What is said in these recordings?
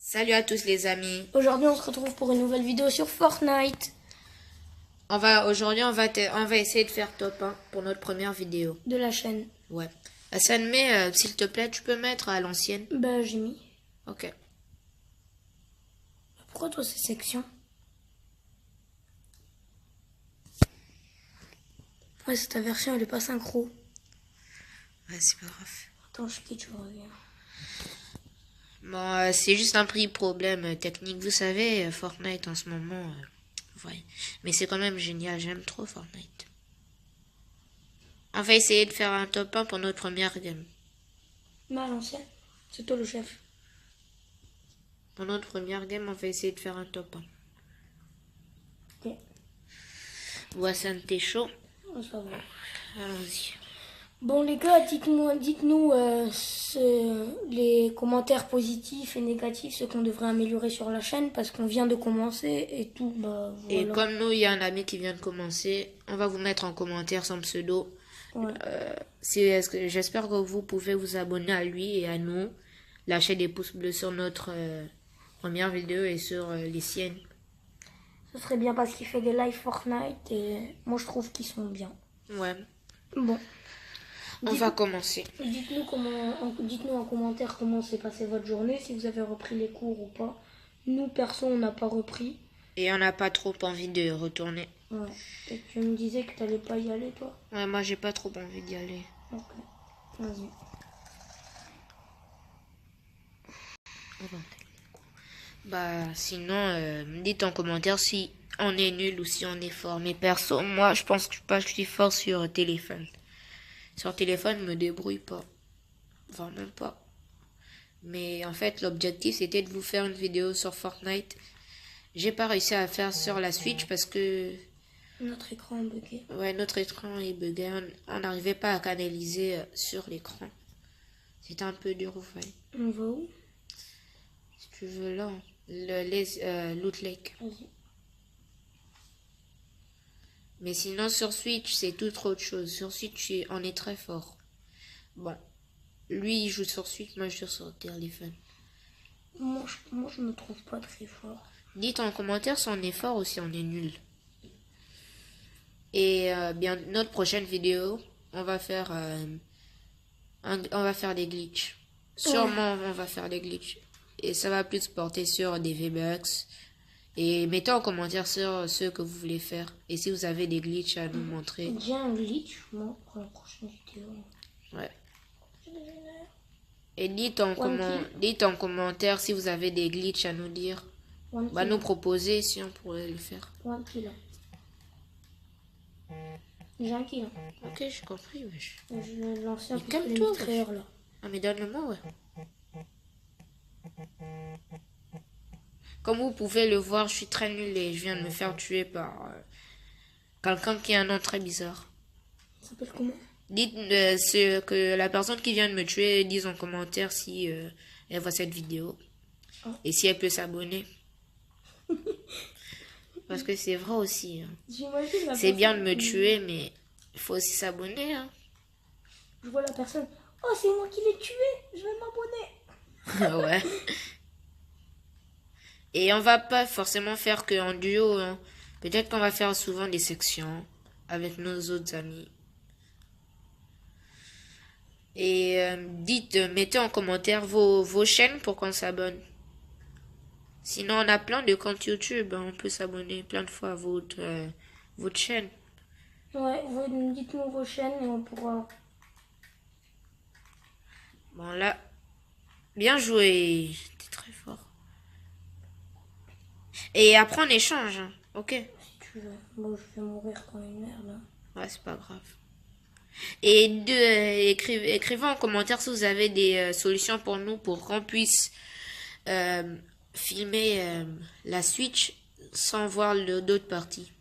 Salut à tous les amis. Aujourd'hui, on se retrouve pour une nouvelle vidéo sur Fortnite Aujourd'hui on va essayer de faire top 1 pour notre première vidéo. de la chaîne. Ouais. Hassan, mais s'il te plaît, tu peux mettre à l'ancienne. Bah, j'ai mis. Ok. Pourquoi toi, ces sections? Ouais, c'est ta version, elle est pas synchro. Ouais, c'est pas grave. Attends, je quitte, je reviens. Bon, c'est juste un petit problème technique. Vous savez, Fortnite en ce moment, ouais. Mais c'est quand même génial. J'aime trop Fortnite. On va essayer de faire un top 1 pour notre première game. Mais à l'ancienne, c'est toi le chef. Pour notre première game, on va essayer de faire un top 1. Ok, Hassan, t'es chaud? ça va. Allons-y. Bon, les gars, dites-nous les commentaires positifs et négatifs, ce qu'on devrait améliorer sur la chaîne, parce qu'on vient de commencer et tout, bah voilà. Et comme nous, il y a un ami qui vient de commencer, on va vous mettre en commentaire son pseudo. Ouais. J'espère que vous pouvez vous abonner à lui et à nous, lâcher des pouces bleus sur notre première vidéo et sur les siennes. Ce serait bien parce qu'il fait des live Fortnite et moi je trouve qu'ils sont bien. Ouais, Bon. on va commencer. Dites-nous en commentaire comment s'est passée votre journée, si vous avez repris les cours ou pas. Nous, perso, on n'a pas repris. Et on n'a pas trop envie de retourner. Ouais. Et tu me disais que t'allais pas y aller, toi? Ouais, moi j'ai pas trop envie d'y aller. Ok. Vas-y. Bah sinon, dites en commentaire si on est nul ou si on est fort. Mais perso, moi je pense que je suis fort sur téléphone. Sur téléphone, je me débrouille pas. Enfin, même pas. Mais en fait, l'objectif c'était de vous faire une vidéo sur Fortnite. J'ai pas réussi à faire sur la Switch parce que Notre écran est bugué. ouais, notre écran est bugué. On n'arrivait pas à canaliser sur l'écran. C'était un peu dur, ouais. On va où? Si tu veux là, Loot Lake. Vas-y. Mais sinon sur Switch, c'est tout autre chose. Sur Switch, on est très fort. Bon, lui il joue sur Switch, moi je joue sur téléphone. Moi, je me trouve pas très fort. Dites en commentaire si on est fort ou si on est nul. Et bien notre prochaine vidéo, on va faire des glitches. Sûrement on va faire des glitches. Et ça va plus porter sur des V-Bucks. Et mettez en commentaire sur ce que vous voulez faire. Et si vous avez des glitches à nous montrer. J'ai un glitch, moi, pour la prochaine vidéo. Ouais. Et dites en commentaire si vous avez des glitches à nous dire. Bah nous proposer si on pourrait le faire. One kill. J'ai un kill. Ok, j'ai compris, wesh. Je vais lancer un peu calme-toi, de mitrailleur là. Ah mais donne-le-moi, ouais. Comme vous pouvez le voir, je suis très nul et je viens de me faire tuer par quelqu'un qui a un nom très bizarre. Ça s'appelle comment? Dites ce que la personne qui vient de me tuer dise en commentaire si elle voit cette vidéo. Oh. Et si elle peut s'abonner. Parce que c'est vrai aussi. Hein. J'imagine la C'est bien de personne me tuer, mais il faut aussi s'abonner. Hein. Je vois la personne. Oh, c'est moi qui l'ai tué. Je vais m'abonner. Ouais. Et on va pas forcément faire que en duo. Hein. Peut-être qu'on va faire souvent des sections avec nos autres amis. Et dites, mettez en commentaire vos chaînes pour qu'on s'abonne. Sinon, on a plein de comptes YouTube. Hein. On peut s'abonner plein de fois à votre chaîne. Ouais, dites-nous vos chaînes et on pourra. Bon, là. Bien joué. T'es très fort. Et après, on échange. Hein. Ok. Si tu veux. Bon, je vais mourir comme une merde. Hein. Ouais, c'est pas grave. Et écrivez en commentaire si vous avez des solutions pour nous pour qu'on puisse filmer la Switch sans voir d'autres parties.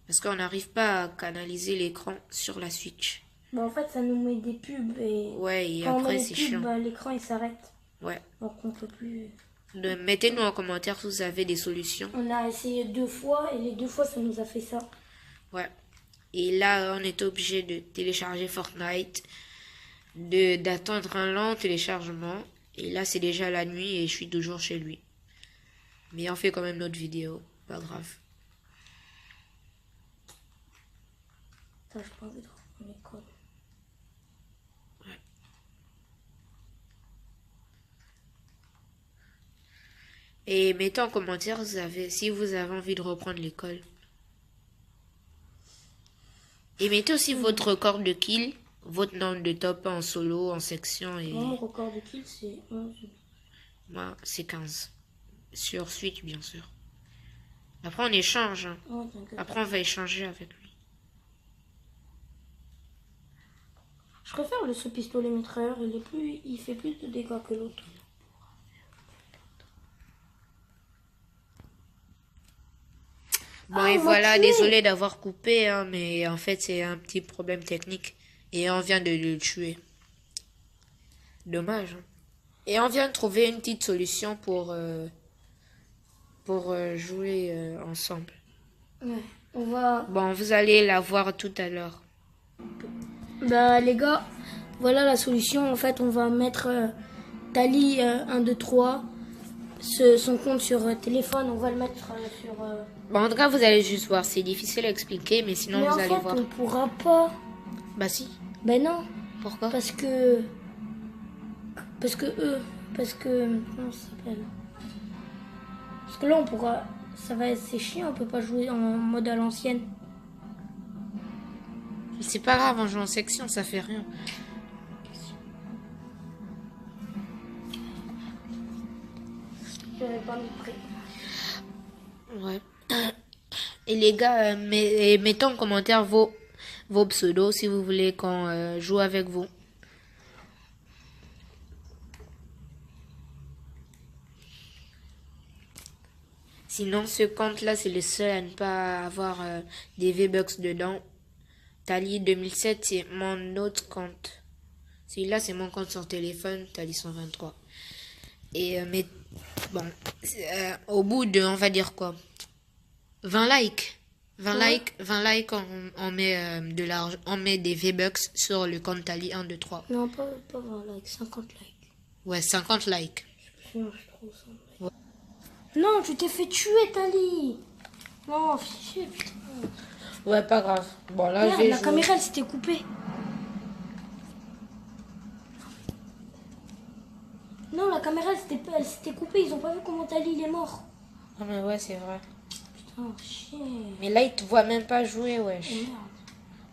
Parce qu'on n'arrive pas à canaliser l'écran sur la Switch. Bah, en fait, ça nous met des pubs et. Ouais, et quand après on met c'est les pubs, chiant. bah, l'écran il s'arrête. Ouais. Donc on peut plus. Mettez-nous en commentaire si vous avez des solutions. On a essayé 2 fois et les 2 fois ça nous a fait ça. Ouais. Et là, on est obligé de télécharger Fortnite, d'attendre un lent téléchargement. Et là, c'est déjà la nuit et je suis toujours chez lui. Mais on fait quand même notre vidéo. Pas grave. Ça, j'ai pas envie de reprendre l'école. Et mettez en commentaire si vous avez envie de reprendre l'école. Et mettez aussi votre record de kill, votre nombre de top en solo, en section. Et Mon record de kill, c'est 11. moi, c'est 15. Sur Switch, bien sûr. Après, on échange. Hein. Oh, t'inquiète. Après, on va échanger avec lui. Je préfère ce pistolet mitrailleur, il fait plus de dégâts que l'autre. Bon, et voilà, désolé d'avoir coupé, hein, mais en fait, c'est un petit problème technique. Et on vient de le tuer. Dommage. Hein. Et on vient de trouver une petite solution pour jouer ensemble. Ouais, on va... Bon, vous allez la voir tout à l'heure. Bah les gars, voilà la solution. En fait, on va mettre Tali 1, 2, 3. Son compte sur téléphone, on va le mettre sur... Bon, en tout cas, vous allez juste voir. C'est difficile à expliquer, mais sinon, Mais vous en allez fait, voir. on pourra pas. Bah si. Ben non, Pourquoi? parce que... Parce que comment ça s'appelle? Parce que là, on pourra... C'est chiant, on peut pas jouer en mode à l'ancienne. C'est pas grave, on joue en section, ça fait rien. J'avais pas mis prêt. Ouais. Et les gars, mettez en commentaire vos pseudos si vous voulez qu'on joue avec vous. Sinon, ce compte-là, c'est le seul à ne pas avoir des V-Bucks dedans. Tali 2007, c'est mon autre compte. Celui-là, c'est mon compte sur téléphone, Tali 123. Et mais bon, au bout de, on va dire quoi, 20 likes. 20 likes, on met de l'argent, on met des V-Bucks sur le compte Tali 1, 2, 3. Non, pas 20 likes, 50 likes. Ouais, 50 likes. Sinon, je trouve ça. Ouais. Non, tu t'es fait tuer, Tali. Non, fichier, putain. Ouais, pas grave. Bon, là, Merde, je vais la jouer. caméra, elle s'était coupée. Non, la caméra, elle s'était coupée. Ils ont pas vu comment Tali, il est mort. Ah, mais ouais, c'est vrai. Putain, chier. Mais là, il te voit même pas jouer, wesh. Oh merde.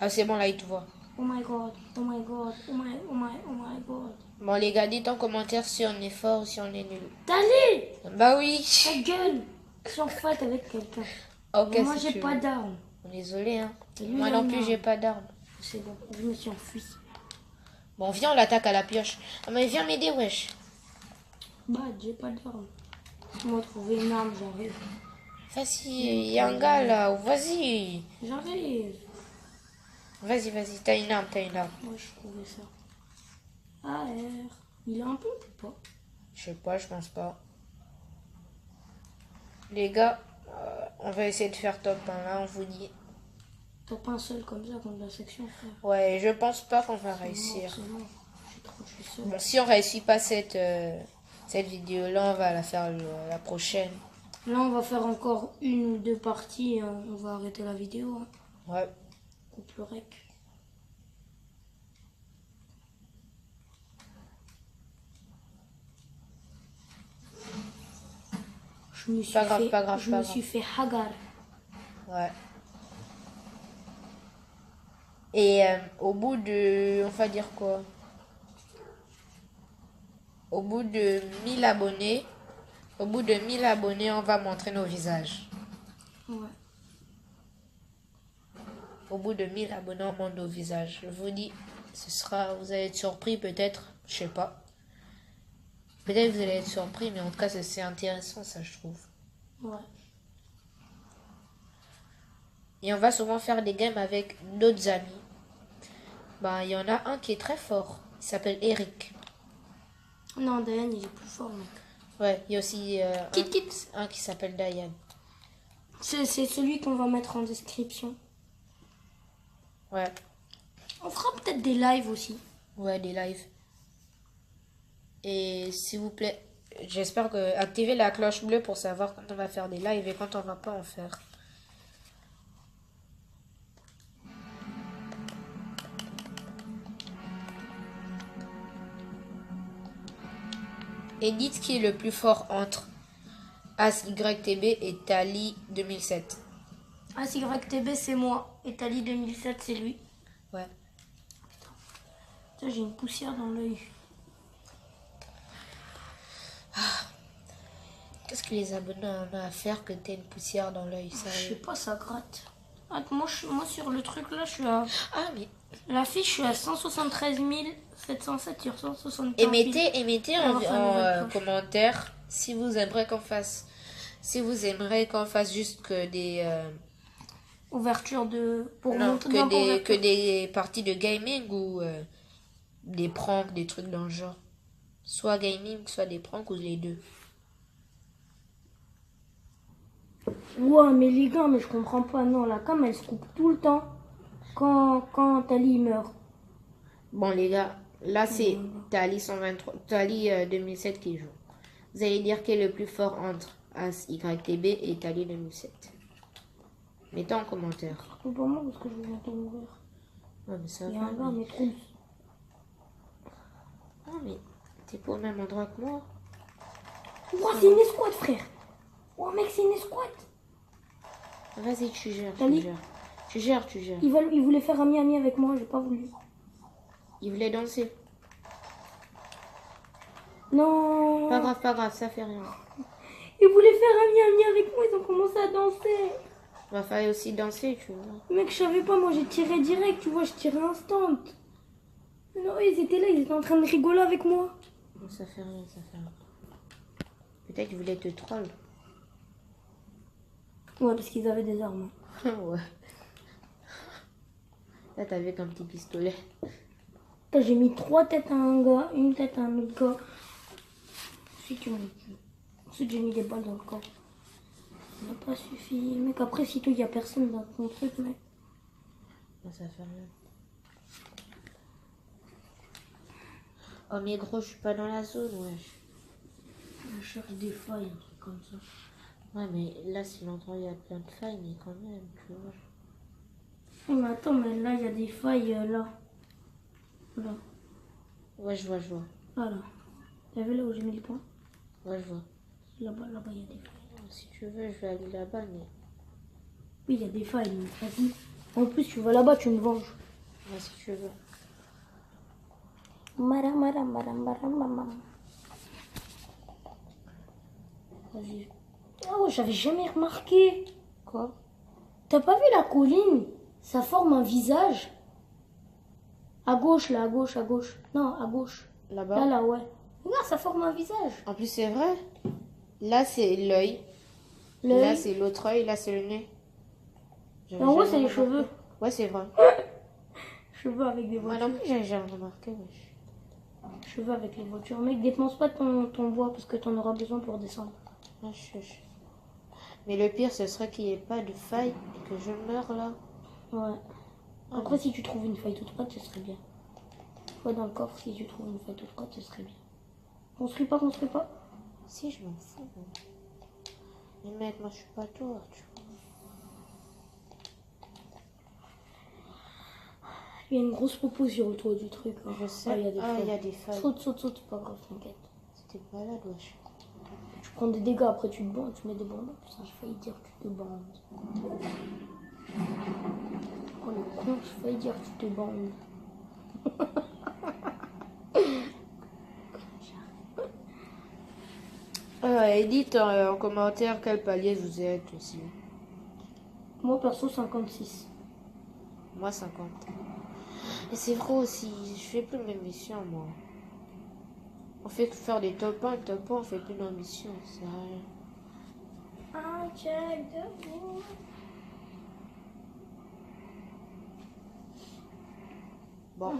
Ah, c'est bon, là, il te voit. Oh my god, oh my god, oh my god. Bon, les gars, dites en commentaire si on est fort ou si on est nul. Tali, Bah oui. ta gueule. Je suis en fight avec quelqu'un. Ok, Mais moi, si j'ai tu pas veux. d'armes. Désolé, hein. Et lui, Moi il non en plus, a. j'ai pas d'arme. C'est bon, je me suis enfui. Bon, viens, on l'attaque à la pioche. Ah, mais viens m'aider, wesh. Bah, j'ai pas d'armes. Laisse-moi trouver une arme, j'arrive. Vas-y, il y a un gars là. Vas-y. J'arrive. Vas-y, t'as une arme, Moi, je trouvais ça. AR. Il a un pompe ou pas? Je sais pas, je pense pas. Les gars, on va essayer de faire top 1 là, on vous dit. T'as pas un seul comme ça contre la section, frère. Ouais, je pense pas qu'on va C'est réussir. mort. Je suis seul. Bon, si on réussit pas cette vidéo là, on va la faire la prochaine. Là, on va faire encore une ou deux parties et on va arrêter la vidéo. Hein. Ouais. Coupe le rec. Je me suis Pas grave, fait, pas grave, je pas me grave. suis fait hagar. Ouais. Et au bout de, on va dire quoi? Au bout de 1000 abonnés, on va montrer nos visages. Ouais. Au bout de 1000 abonnés, on montre nos visages. Je vous dis, vous allez être surpris peut-être, je sais pas. Peut-être vous allez être surpris, mais en tout cas, c'est intéressant, ça, je trouve. Ouais. Et on va souvent faire des games avec d'autres amis. Ben, il y en a un qui est très fort. Il s'appelle Eric. Non, Diane, il est plus fort, mec. Ouais, il y a aussi un qui s'appelle Diane. C'est celui qu'on va mettre en description. Ouais. On fera peut-être des lives aussi. Ouais, des lives. Et s'il vous plaît, j'espère que activez la cloche bleue pour savoir quand on va faire des lives et quand on va pas en faire. Et dites qui est le plus fort entre AsYTB et Tali 2007. AsYTB, c'est moi. Et Tali 2007, c'est lui. Ouais. Putain, j'ai une poussière dans l'œil. Qu'est-ce que les abonnés en ont à faire que t'aies une poussière dans l'œil, Je sais sérieux? pas, ça gratte. Attends, moi sur le truc là, je suis à. Ah, mais. La fiche, je suis à 173 707 sur 175 000. Mettez en commentaire si vous aimeriez qu'on fasse. Si vous aimeriez qu'on fasse juste que des. Ouverture de. Pour Non, monter que des parties de gaming ou des pranks, des trucs dans le genre. Soit gaming, soit des pranks ou les deux. Ouais, mais les gars, mais je comprends pas. Non, la cam, elle se coupe tout le temps quand Tali meurt. Bon, les gars, là c'est Tali 123, Tali 2007 qui joue. Vous allez dire qui est le plus fort entre AsYTB et Tali 2007. Mettez en commentaire. C'est pas moi parce que je vais bientôt mourir. Ouais, mais ça Il y a va. un gars, mais trop. Ah, mais t'es pas au même endroit que moi. Ouah, c'est une escouade, frère. Oh, mec, c'est une escouade. Vas-y, tu gères, Tali. tu gères. Tu gères. Il voulait faire ami avec moi, j'ai pas voulu. Il voulait danser. Non. Pas grave, ça fait rien. Il voulait faire ami avec moi, ils ont commencé à danser. Va falloir aussi danser, tu vois. Mec, je savais pas, moi j'ai tiré direct, tu vois, je tirais instant. Non, ils étaient là, ils étaient en train de rigoler avec moi. Non, ça fait rien. Peut-être qu'ils voulaient te troll. Ouais, parce qu'ils avaient des armes. Ouais. Là, t'avais qu'un petit pistolet. Putain, j'ai mis 3 têtes à un gars, une tête à un autre gars. Ensuite, j'ai mis des balles dans le corps. Ça n'a pas suffi. Mec, après, si toi, il n'y a personne dans ton truc, mec. Non, ça fait rien. Oh, mais gros, je suis pas dans la zone, wesh. Je cherche des failles, un truc comme ça. Ouais, mais là, si l'endroit il y a plein de failles, mais quand même, tu vois. Oui, mais attends, mais là, il y a des failles, là. Là. Ouais, je vois. Voilà. T'as vu là où j'ai mis les points? Ouais, je vois. Là-bas, il y a des failles. Si tu veux, je vais aller là-bas, mais. Oui, il y a des failles, donc vas-y. En plus, tu vas là-bas, tu me venges. Ouais, si tu veux. Madame. Vas-y. Oh, j'avais jamais remarqué. Quoi? T'as pas vu la colline? Ça forme un visage. À gauche, là, à gauche. Non, à gauche. Là-bas? Là, ouais. Regarde, ça forme un visage. En plus, c'est vrai. Là, c'est l'œil. Là, c'est l'autre œil. Là, c'est le nez. En haut, c'est les cheveux. Ouais, c'est vrai. Cheveux avec des Ah voitures. non plus, j'ai jamais remarqué, wesh. Cheveux avec les voitures. Mec, dépense pas ton bois parce que t'en auras besoin pour descendre. Ah, mais le pire, ce serait qu'il n'y ait pas de faille et que je meure là. Ouais. Après, si tu trouves une faille toute droite, ce serait bien. Ouais, dans le coffre, si tu trouves une faille toute droite, ce serait bien. Construis pas. Si, je m'en fous. Moi. Mais mec, moi, je suis pas toi, tu vois. Il y a une grosse popo sur le toit du truc. Hein. Je sais. Ah, il y a des failles. Il y a des failles. Saute, c'est pas grave, t'inquiète. C'était malade, wesh. Tu prends des dégâts, après tu te bandes, tu mets des bandes. Putain, j'ai failli dire que tu te bandes. Oh le con, j'ai failli dire que tu te bandes. Et dites en commentaire quel palier vous êtes aussi. Moi perso 56. Moi 50. Et c'est vrai aussi, je fais plus mes missions moi. On fait que faire des top 1, on fait plus nos missions, c'est rien. Bon,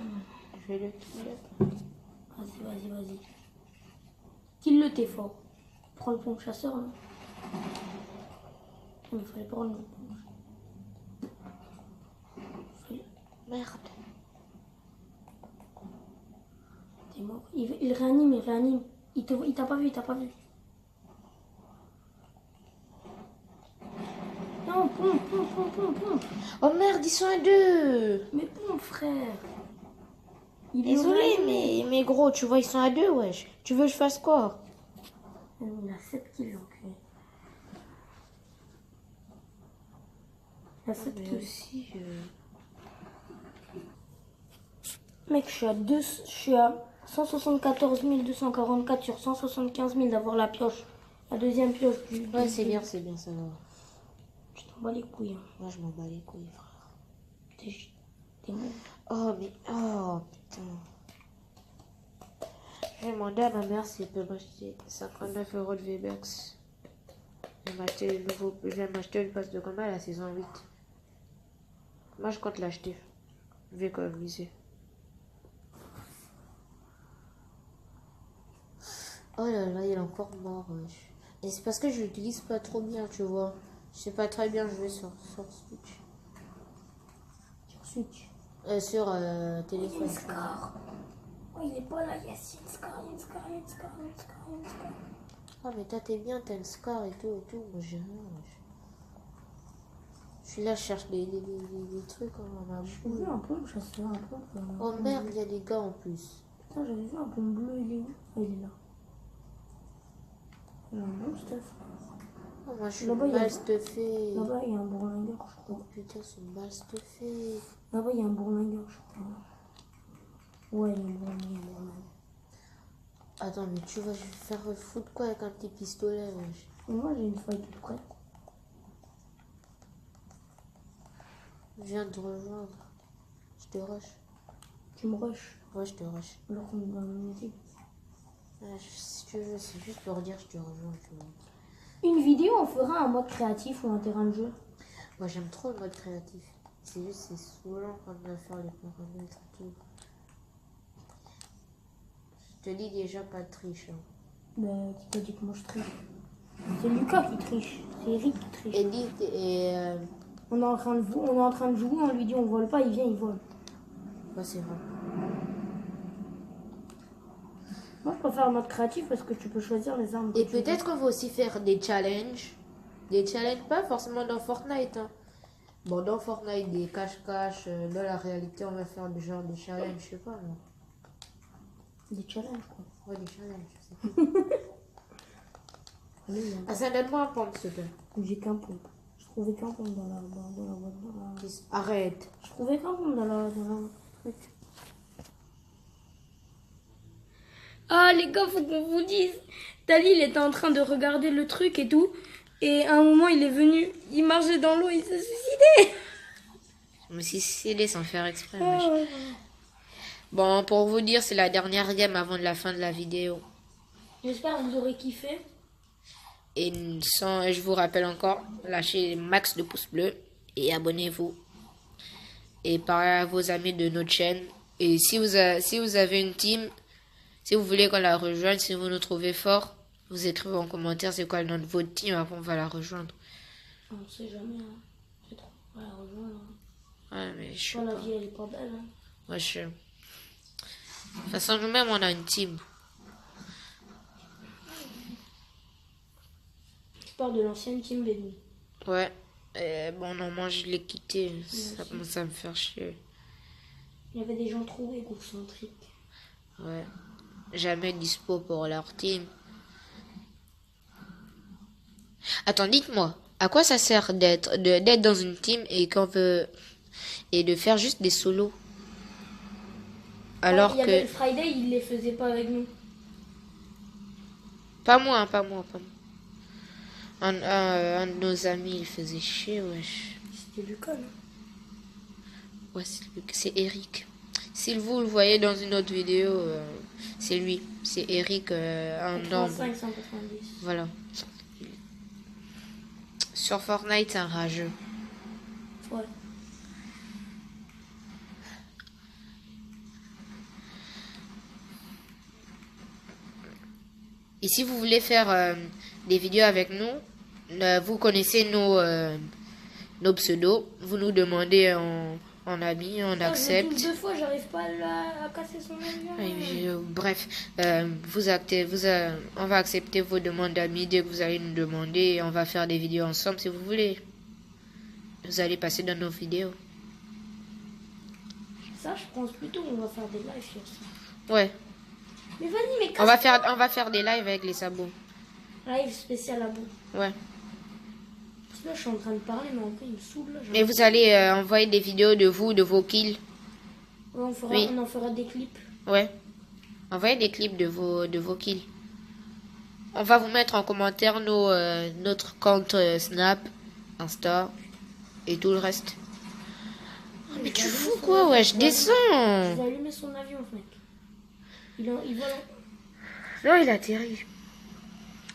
je vais le killer. Vas-y. Kill-le, t'es fort. Prends le pont chasseur là. Il fallait prendre le pont. Merde. T'es mort. Il réanime, il réanime. Il t'a pas vu, il t'a pas vu. Non, pompe. Oh merde, ils sont à deux. Mais pompe, frère. Il est Désolé, mais gros, tu vois, ils sont à deux, wesh. Tu veux que je fasse quoi? Il a 7 kills, l'enculé. Il a 7 Mais kills. aussi, Mec, je suis à 174 244 sur 175 000 d'avoir la pioche. La deuxième pioche du... Ouais, c'est bien, ça va. Tu t'en bats les couilles. Hein. Moi, je m'en bats les couilles, frère. T'es mort. Oh, mais... Oh, putain. J'ai demandé à ma mère si elle peut m'acheter 59 € de V-Bucks. Je vais m'acheter une passe de combat à la saison 8. Moi, je compte l'acheter. Je vais économiser. Oh là là, il est encore mort. Wesh. Et c'est parce que je l'utilise pas trop bien, tu vois. Je sais pas très bien jouer sur Switch. Sur Switch. Sur téléphone. Scar. Oh, il est pas là, yes, il y a une Scar. Ah, mais toi, t'es bien, t'as une Scar et tout. Moi, j'ai rien. Wesh. Je suis là, je cherche des trucs en ma J'ai vu un pompe, chasseur, un pompe. Oh merde, il y a des gars en plus. Putain, j'avais vu un pompe bleu, il est où? Ah, il est là. Il y a un bon stuff. Oh, moi, je suis Là-bas, mal stuffé. Là-bas, il y a un bourlingueur, je Oh crois. putain, c'est mal stuffé. Là-bas, il y a un bourlingueur, je crois. Ouais, il y a un bourlingueur. Attends, mais tu vas faire foutre quoi avec un petit pistolet, wesh? Et moi, j'ai une feuille toute prête. Je viens de te rejoindre. Je te rush. Tu me rushes. Ouais, je te rush. Alors qu'on est dans la même équipe. Si tu veux, c'est juste pour dire je te rejoins, tu vois. Une vidéo, on fera un mode créatif ou un terrain de jeu. Moi, j'aime trop le mode créatif. C'est juste, c'est saoulant quand on doit faire les paramètres et tout. Je te dis déjà pas de triche. Hein. Ben, qui t'a dit que moi je triche? C'est Lucas qui triche. C'est Eric qui triche. Edith et... On est en train de jouer, on lui dit on vole pas, il vient, il vole. Ouais, c'est vrai. Moi, je préfère le mode créatif parce que tu peux choisir les armes. Et peut-être qu'on va aussi faire des challenges. Des challenges, pas forcément dans Fortnite. Hein. Bon, dans Fortnite, des cache-cache. Dans la réalité, on va faire des genres de challenges, je sais pas moi. Des challenges, quoi. Ouais, des challenges, je sais pas. Allez, Ah, ça donne-moi un pompe, s'il te plaît. j'ai qu'un pompe. Je trouvais qu'un pompe dans la boîte. Arrête. Je trouvais qu'un pompe dans la truc. Ah, les gars, faut qu'on vous dise. Tali, il était en train de regarder le truc et tout. Et à un moment, il est venu, il marchait dans l'eau, il s'est suicidé. Je me suis suicidé sans faire exprès. Wesh. Bon, pour vous dire, c'est la dernière game avant de la fin de la vidéo. J'espère que vous aurez kiffé. Et je vous rappelle encore, lâchez max de pouces bleus et abonnez-vous. Et parlez à vos amis de notre chaîne. Et si vous avez une team, si vous voulez qu'on la rejoigne, si vous nous trouvez fort, vous écrivez en commentaire c'est quoi le nom de votre team, après on va la rejoindre. On sait jamais, hein. C'est trop. On va la rejoindre. Ouais, mais je sais La pas. vie, elle est pas belle, hein. Ouais, je sais. De toute façon, nous-mêmes, on a une team. Je parle de l'ancienne team Baby. Ouais. Bon, non, moi, je l'ai quitté. Ça commence à me faire chier. Il y avait des gens trop égocentriques. Ouais. Jamais dispo pour leur team. Attends, dites-moi, à quoi ça sert d'être dans une team et et de faire juste des solos? Alors il y avait le que... Friday, il les faisait pas avec nous. Pas moi. Un de nos amis, il faisait chier, wesh. C'était Lucas, non? Ouais, c'est Eric. Si vous le voyez dans une autre vidéo, c'est lui. C'est Eric, un nombre. 190. Voilà. Sur Fortnite, c'est un rageux. Ouais. Et si vous voulez faire des vidéos avec nous, vous connaissez nos pseudos, vous nous demandez en ami, on Je le accepte. touche 2 fois, j'arrive pas à casser son avion. Bref, on va accepter vos demandes d'amis dès que vous allez nous demander et on va faire des vidéos ensemble si vous voulez. Vous allez passer dans nos vidéos. Ça, je pense plutôt qu'on va faire des lives sur ça. Ouais, Mais vas-y, mais on va faire des lives avec les sabots. live spécial à bout. Ouais. Parce que là, je suis en train de parler, mais après, il me saoule. Là, Et vous allez envoyer des vidéos de vous, de vos kills. Ouais, Oui. on en fera des clips. Ouais. Envoyez des clips de vos kills. On va vous mettre en commentaire notre compte Snap, Insta et tout le reste. Oh, mais tu fous quoi, ouais, je descends. Je vais allumer son avion, mec. Il vole. Non, il atterrit.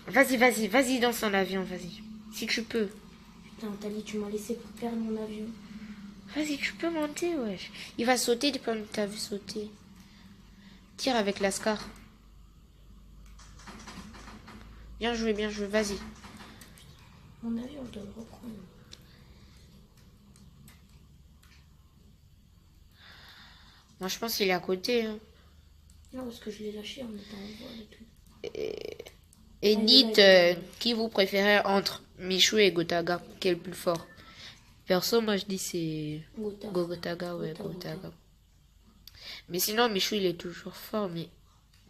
Vas-y dans son avion, vas-y. Si tu peux. Putain, Tali, tu m'as laissé perdre mon avion. Vas-y, tu peux monter, wesh. Il va sauter depuis que t'as vu sauter. Tire avec l'ascar. Bien joué, vas-y. Mon avion, je dois le reprendre. Moi, je pense qu'il est à côté. Hein. Non, parce que je l'ai lâché en étant en vol et tout. Et dites qui vous préférez entre Michou et Gotaga. Qui est le plus fort? Perso, moi, je dis c'est Gotaga, ouais, Gotaga. Mais sinon, Michou, il est toujours fort. Mais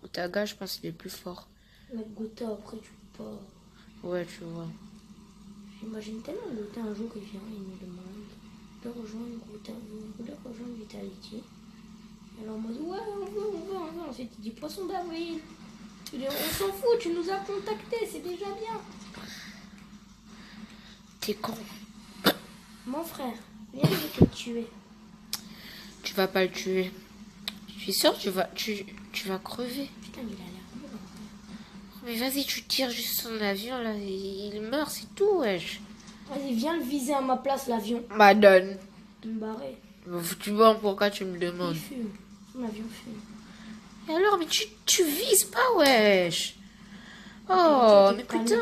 Gotaga, je pense qu'il est plus fort. Mais Gota, après, tu peux pas. Ouais, tu vois. J'imagine tellement Gota un jour, il vient, il me demande de rejoindre Gota. Vous voulez rejoindre Vitality? Alors, moi, ouais, on veut. Ensuite, il dit poisson d'avril. On s'en fout, tu nous as contactés, c'est déjà bien. T'es con. Mon frère, viens, je vais te tuer. Tu vas pas le tuer. Je suis sûre que tu vas crever. Putain, il a l'air lourd. Mais vas-y, tu tires juste son avion, là. Il meurt, c'est tout, wesh. Vas-y, viens le viser à ma place, l'avion. Madone. De me barrer. Tu vois pourquoi tu me Il demandes? fume. Son avion fume. Et alors, mais tu vises pas, wesh. Oh, mais putain.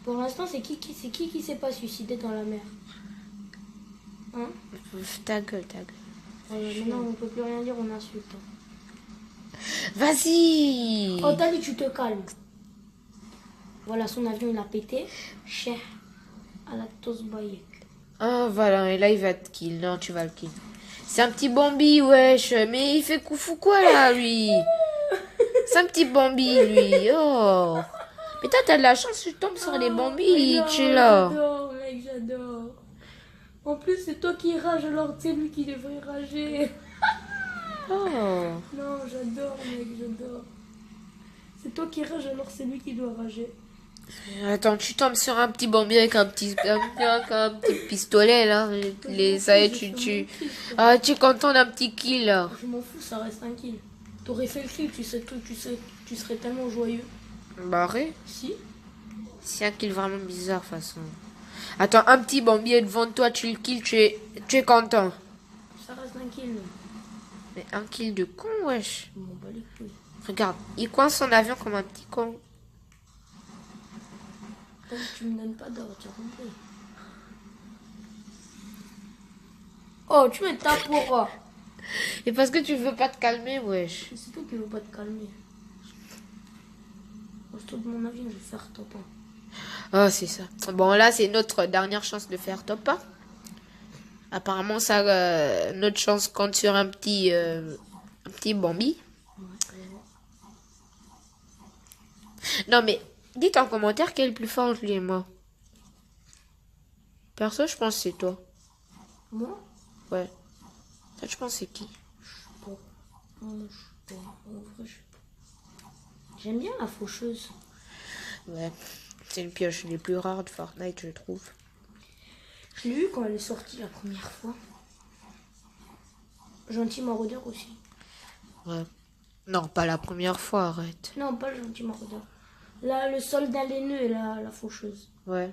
Pour l'instant, c'est qui s'est pas suicidé dans la mer? Hein? Ta gueule. Maintenant, on peut plus rien dire, on insulte. Vas-y. Oh, Tali, tu te calmes. Voilà, son avion, il a pété. Cher. À la Tosbayek. Ah, voilà, et là, il va te kill. Non, tu vas le kill. C'est un petit Bambi, wesh. Mais il fait fou quoi, là, lui? C'est un petit Bambi, lui. Oh. Mais toi, t'as de la chance, tu tombes sur les Bambis. Tu es là. J'adore, mec, j'adore. En plus, c'est toi qui rage, alors c'est lui qui devrait rager. Oh. Non, j'adore, mec, j'adore. C'est toi qui rage, alors c'est lui qui doit rager. Attends, tu tombes sur un petit Bambi avec un petit pistolet, là. Ça y est, Ah, tu es content d'un petit kill, là. Je m'en fous, ça reste un kill. T'aurais fait le kill, tu serais tellement joyeux. Barré. Si. C'est un kill vraiment bizarre, de toute façon. Attends, un petit Bambi est devant toi, tu le kills, tu es content. Ça reste un kill. Mais un kill de con, wesh. Je m'en bats les couilles. Regarde, il coince son avion comme un petit con. Tant que tu me donnes pas d'ordre, tu as compris. Oh, tu me tapes pour. Et parce que tu veux pas te calmer, wesh. C'est toi qui veux pas te calmer. Pose-toi de mon avion, je vais faire top 1. Oh, c'est ça. Bon, là, c'est notre dernière chance de faire top 1. Apparemment, ça, notre chance compte sur un petit Bambi. Non, mais dites en commentaire quel est le plus fort entre lui et moi. Perso, je pense que c'est toi. Moi? Ouais. Ça, je pense que c'est qui? Bon. Non, je sais pas. En vrai, je sais pas. J'aime bien la faucheuse. Ouais. C'est une pioche les plus rares de Fortnite, je trouve. Je l'ai vu quand elle est sortie la première fois. Gentil maraudeur aussi. Ouais. Non, pas la première fois, arrête. Non, pas le gentil maraudeur. Là, le soldat laineux et la faucheuse. Ouais.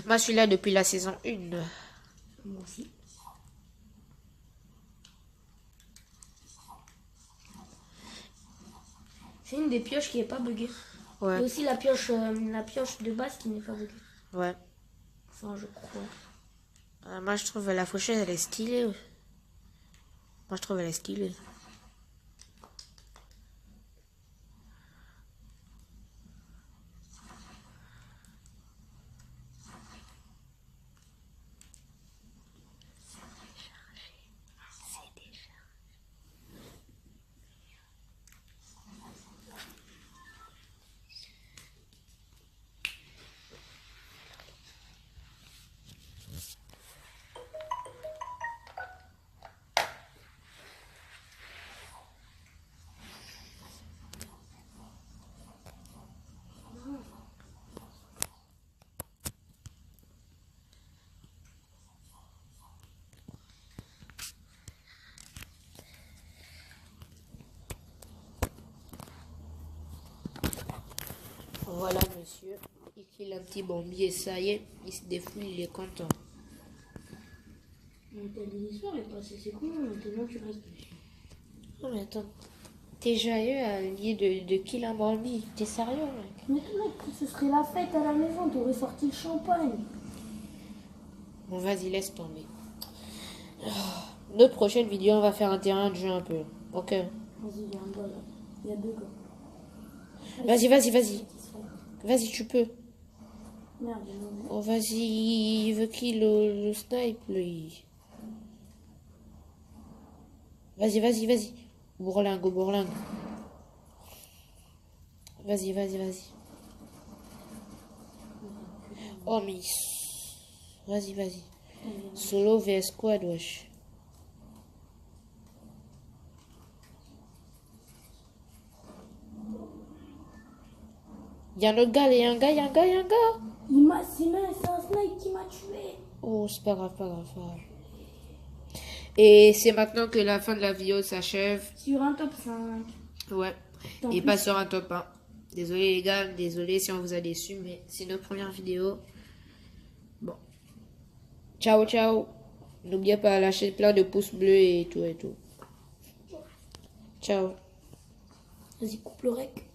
Moi, je suis là depuis la saison 1. Moi aussi. C'est une des pioches qui est pas buggée. Ouais. Et aussi la pioche de base qui n'est pas volée. Ouais. Enfin, je crois. Moi, je trouve la fourchette, elle est stylée. Moi, je trouve elle est stylée. Voilà, monsieur. Il file un petit bombier et ça y est, il se défoule, il est content. Ta démission est passée, c'est cool, maintenant tu restes dessus. Non, mais attends. T'es joyeux à lier de kill un bombier. T'es sérieux, mec? Mais mec, ce serait la fête à la maison, t'aurais sorti le champagne. Bon, vas-y, laisse tomber. Notre prochaine vidéo, on va faire un terrain de jeu un peu. Ok. Vas-y, il y a un gars là. Il y a 2 gars. Vas-y, vas-y, vas-y. Vas-y, tu peux. Merde, j'ai oublié. Oh, vas-y, il veut kill le snipe, lui. Vas-y, vas-y, vas-y. Bourlingue, au bourlingue. Vas-y, vas-y, vas-y. Oh, mais... Vas-y, vas-y. Solo vs squad, wesh. Y'a un autre gars, y'a un gars, y'a un gars, y'a un gars. C'est un snipe qui m'a tué. Oh, c'est pas grave, pas grave, pas grave. Et c'est maintenant que la fin de la vidéo s'achève. Sur un top 5. Ouais. En Et plus- pas sur un top 1. Désolé les gars, désolé si on vous a déçu, mais c'est notre première vidéo. Bon. Ciao, ciao. N'oubliez pas de lâcher plein de pouces bleus et tout et tout. Ciao. Vas-y, coupe le rec.